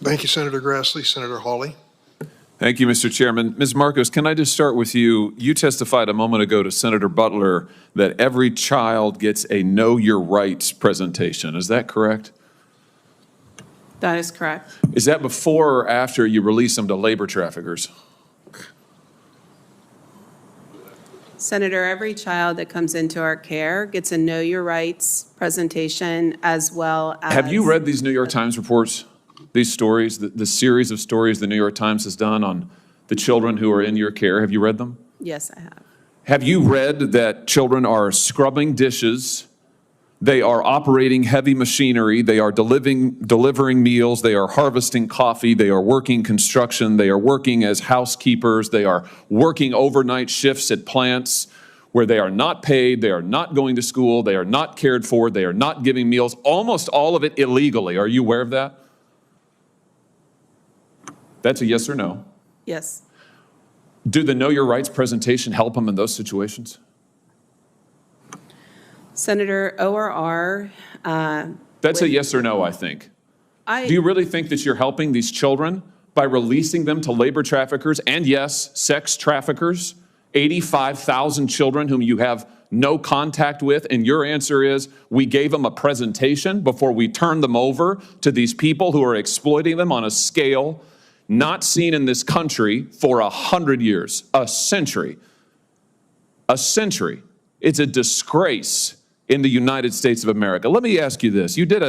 Thank you, Senator Grassley. Senator Hawley. Thank you, Mr. Chairman. Ms. Marcos, can I just start with you? You testified a moment ago to Senator Butler that every child gets a Know Your Rights presentation. Is that correct? That is correct. Is that before or after you release them to labor traffickers? Senator, every child that comes into our care gets a Know Your Rights presentation as well as... Have you read these New York Times reports, these stories, the series of stories the New York Times has done on the children who are in your care? Have you read them? Yes, I have. Have you read that children are scrubbing dishes, they are operating heavy machinery, they are delivering meals, they are harvesting coffee, they are working construction, they are working as housekeepers, they are working overnight shifts at plants where they are not paid, they are not going to school, they are not cared for, they are not giving meals, almost all of it illegally. Are you aware of that? That's a yes or no. Yes. Do the Know Your Rights presentation help them in those situations? Senator O.R.R. That's a yes or no, I think. Do you really think that you're helping these children by releasing them to labor traffickers and, yes, sex traffickers? 85,000 children whom you have no contact with, and your answer is we gave them a presentation before we turned them over to these people who are exploiting them on a scale not seen in this country for 100 years, a century. A century. It's a disgrace in the United States of America. Let me ask you this. You did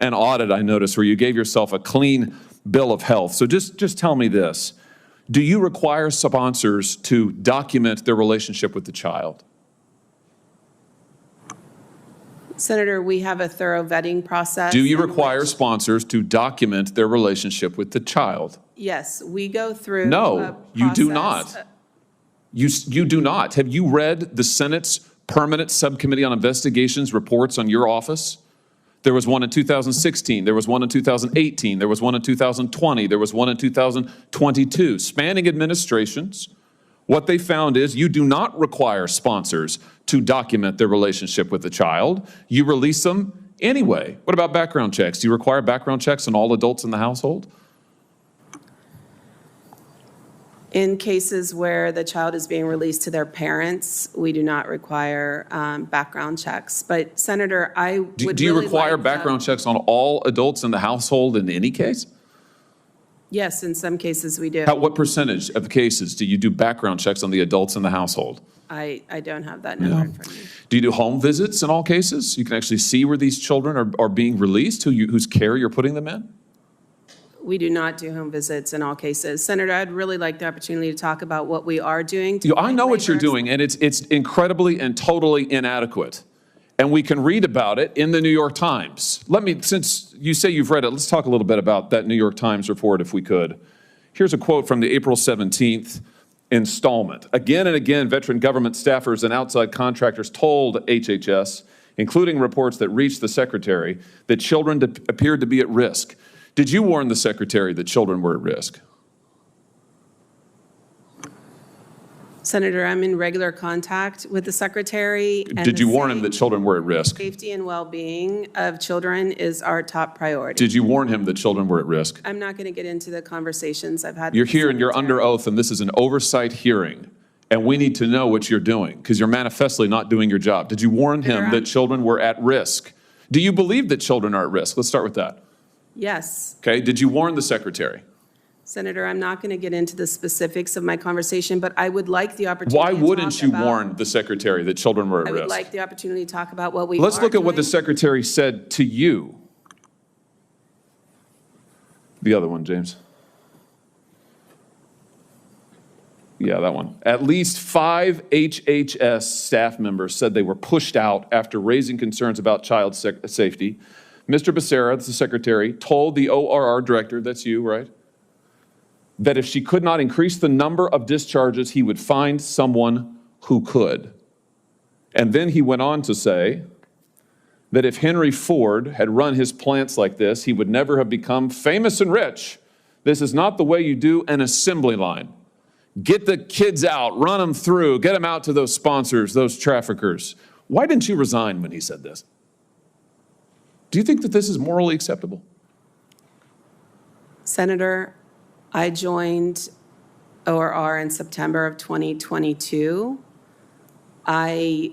an audit, I noticed, where you gave yourself a clean bill of health. So just tell me this. Do you require sponsors to document their relationship with the child? Senator, we have a thorough vetting process. Do you require sponsors to document their relationship with the child? Yes, we go through. No, you do not. You do not. Have you read the Senate's Permanent Subcommittee on Investigations reports on your office? There was one in 2016. There was one in 2018. There was one in 2020. There was one in 2022. Spanning administrations, what they found is you do not require sponsors to document their relationship with the child. You release them anyway. What about background checks? Do you require background checks on all adults in the household? In cases where the child is being released to their parents, we do not require background checks. But Senator, I would do you really require like background checks on all adults in the household in any case? Yes, in some cases we do. What percentage of cases do you do background checks on the adults in the household? I don't have that number in front of me. Do you do home visits in all cases? You can actually see where these children are being released, whose care you're putting them in? We do not do home visits in all cases. Senator, I'd really like the opportunity to talk about what we are doing. I know what you're doing, and it's incredibly and totally inadequate. And we can read about it in the New York Times. Since you say you've read it, let's talk a little bit about that New York Times report, if we could. Here's a quote from the April 17th installment. Again and again, veteran government staffers and outside contractors told HHS, including reports that reached the Secretary, that children appeared to be at risk. Did you warn the Secretary that children were at risk? Senator, I'm in regular contact with the Secretary. Did you warn him that children were at risk? Safety and well-being of children is our top priority. Did you warn him that children were at risk? I'm not going to get into the conversations I've had. You're here and you're under oath, and this is an oversight hearing, and we need to know what you're doing because you're manifestly not doing your job. Did you warn him that children were at risk? Do you believe that children are at risk? Let's start with that. Yes. Okay, did you warn the Secretary? Senator, I'm not going to get into the specifics of my conversation, but I would like the opportunity Why to wouldn't you warn the Secretary that children were at risk? I would like the opportunity to talk about what we Let's look at what the Secretary said to you. The other one, James. Yeah, that one. At least 5 HHS staff members said they were pushed out after raising concerns about child safety. Mr. Becerra, the Secretary, told the O.R.R Director, that's you, right, that if she could not increase the number of discharges, he would find someone who could. And then he went on to say that if Henry Ford had run his plants like this, he would never have become famous and rich. This is not the way you do an assembly line. Get the kids out, run them through, get them out to those sponsors, those traffickers. Why didn't you resign when he said this? Do you think that this is morally acceptable? Senator, I joined ORR in September of 2022. I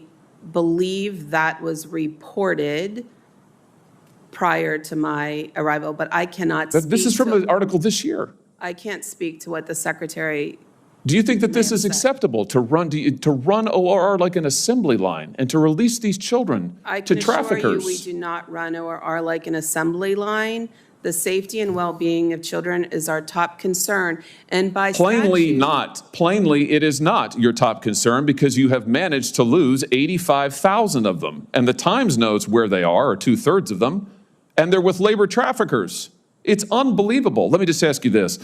believe that was reported prior to my arrival, but I cannot speak. This is from an article this year. I can't speak to what the secretary. Do you think that this is acceptable to run ORR like an assembly line and to release these children to traffickers? I can assure you we do not run ORR like an assembly line. The safety and well-being of children is our top concern, and by Plainly statute, not. Plainly, it is not your top concern because you have managed to lose 85,000 of them. And the Times knows where they are, or 2/3 of them, and they're with labor traffickers. It's unbelievable. Let me just ask you this.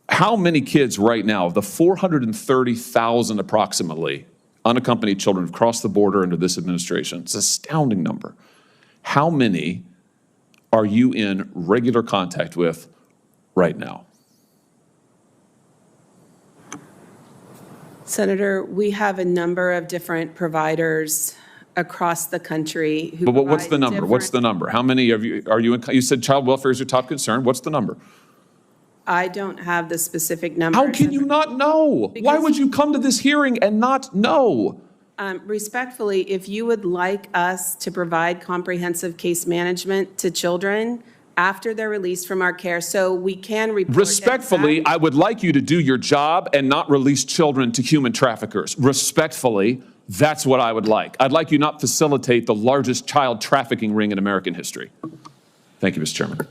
How many kids right now, of the 430,000 approximately, unaccompanied children have crossed the border under this administration? It's an astounding number. How many are you in regular contact with right now? Senator, we have a number of different providers across the country who But what's the provide number? What's the number? How many of you are you in? You said child welfare is your top concern. What's the number? I don't have the specific number. How can you not know? Why would you come to this hearing and not know? Respectfully, if you would like us to provide comprehensive case management to children after they're released from our care, so we can report. Respectfully, I would like you to do your job and not release children to human traffickers. Respectfully, that's what I would like. I'd like you not facilitate the largest child trafficking ring in American history. Thank you, Mr. Chairman.